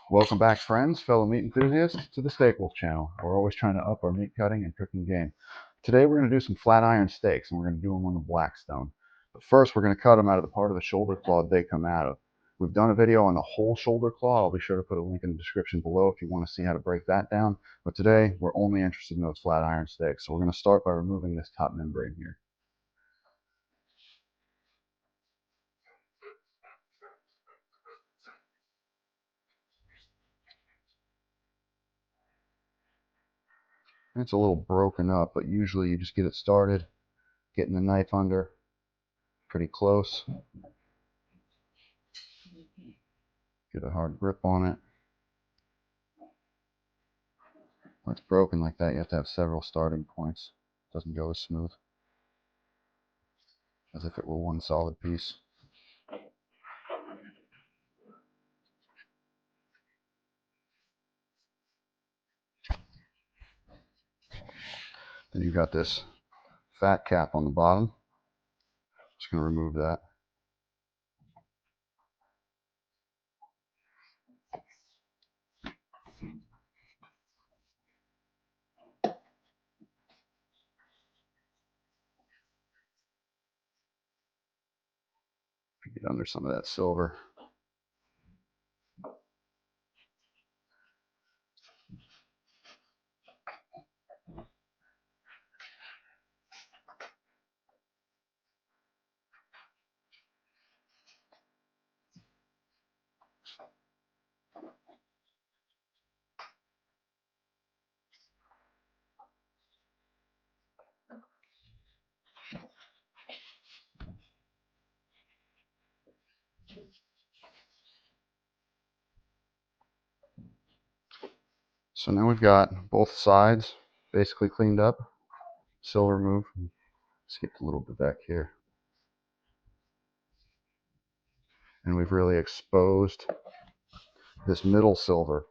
Welcome back, friends, fellow meat enthusiasts, to the Staples channel. We're always trying to up our meat cutting and cooking game. Today we're going to do some flat iron steaks, and we're going to do them on the Blackstone. But first, we're going to cut them out of the part of the shoulder claw they come out of. We've done a video on the whole shoulder claw. I'll be sure to put a link in the description below if you want to see how to break that down. But today, we're only interested in those flat iron steaks. So we're going to start by removing this top membrane here. It's a little broken up, but usually you just get it started, getting the knife under pretty close. Get a hard grip on it. When it's broken like that, you have to have several starting points. It doesn't go as smooth as if it were one solid piece. Then you've got this fat cap on the bottom. Just going to remove that. Get under some of that silver. So now we've got both sides basically cleaned up. Silver removed. Skipped a little bit back here. And we've really exposed this middle silver.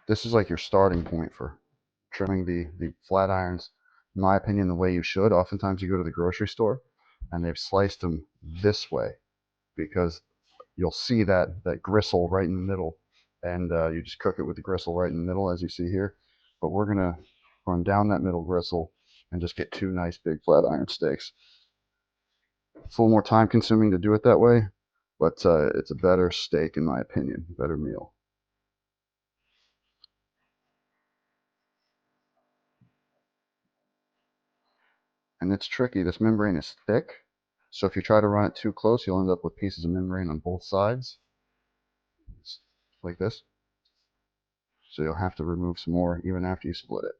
This is like your starting point for trimming the flat irons. In my opinion, the way you should. Oftentimes you go to the grocery store and they've sliced them this way because you'll see that gristle right in the middle, and you just cook it with the gristle right in the middle, as you see here. But we're gonna run down that middle gristle and just get two nice big flat iron steaks. It's a little more time consuming to do it that way, but it's a better steak in my opinion, better meal. And it's tricky. This membrane is thick, so if you try to run it too close, you'll end up with pieces of membrane on both sides, like this. So you'll have to remove some more even after you split it.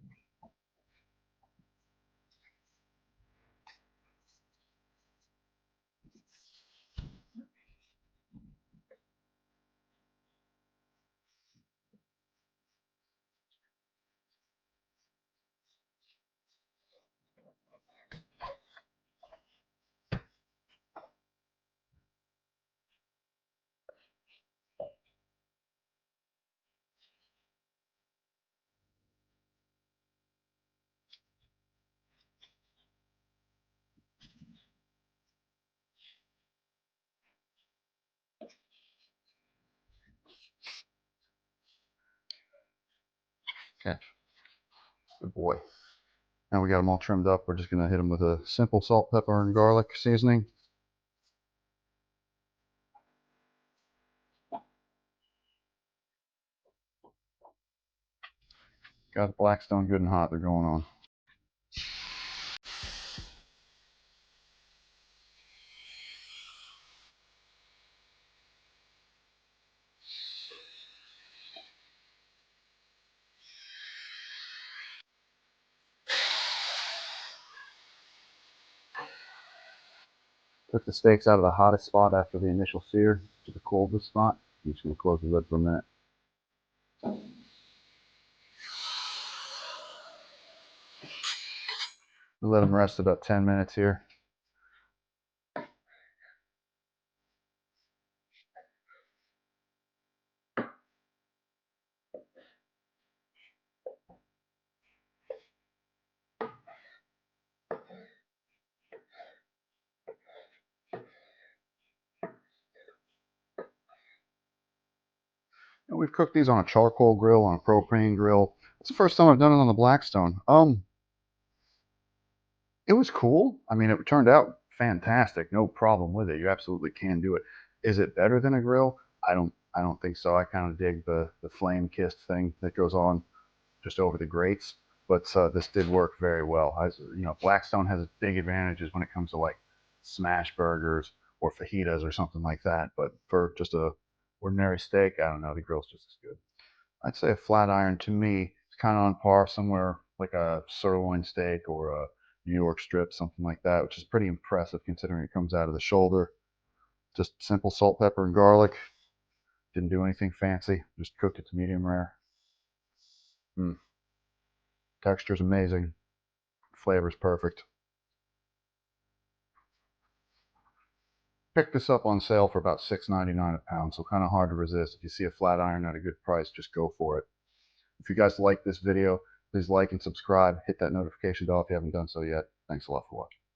Okay, good boy. Now we got them all trimmed up. We're just going to hit them with a simple salt, pepper, and garlic seasoning. Got the Blackstone good and hot. They're going on. Took the steaks out of the hottest spot after the initial sear to the coldest spot. I'm just going to close the lid for a minute. We'll let them rest about 10 minutes here. we've cooked these on a charcoal grill, on a propane grill. It's the first time I've done it on the Blackstone. It was cool. I mean, it turned out fantastic. No problem with it. You absolutely can do it. Is it better than a grill? I don't think so. I kind of dig the flame kissed thing that goes on just over the grates. But this did work very well. Blackstone has big advantages when it comes to like smash burgers or fajitas or something like that. But for just a ordinary steak, I don't know. The grill's just as good. I'd say a flat iron to me is kind of on par somewhere like a sirloin steak or a New York strip, something like that, which is pretty impressive considering it comes out of the shoulder. Just simple salt, pepper, and garlic. Didn't do anything fancy. Just cooked it to medium rare. Mm. Texture's amazing. Flavor's perfect. Picked this up on sale for about $6.99 a pound, so kind of hard to resist. If you see a flat iron at a good price, just go for it. If you guys like this video, please like and subscribe. Hit that notification bell if you haven't done so yet. Thanks a lot for watching.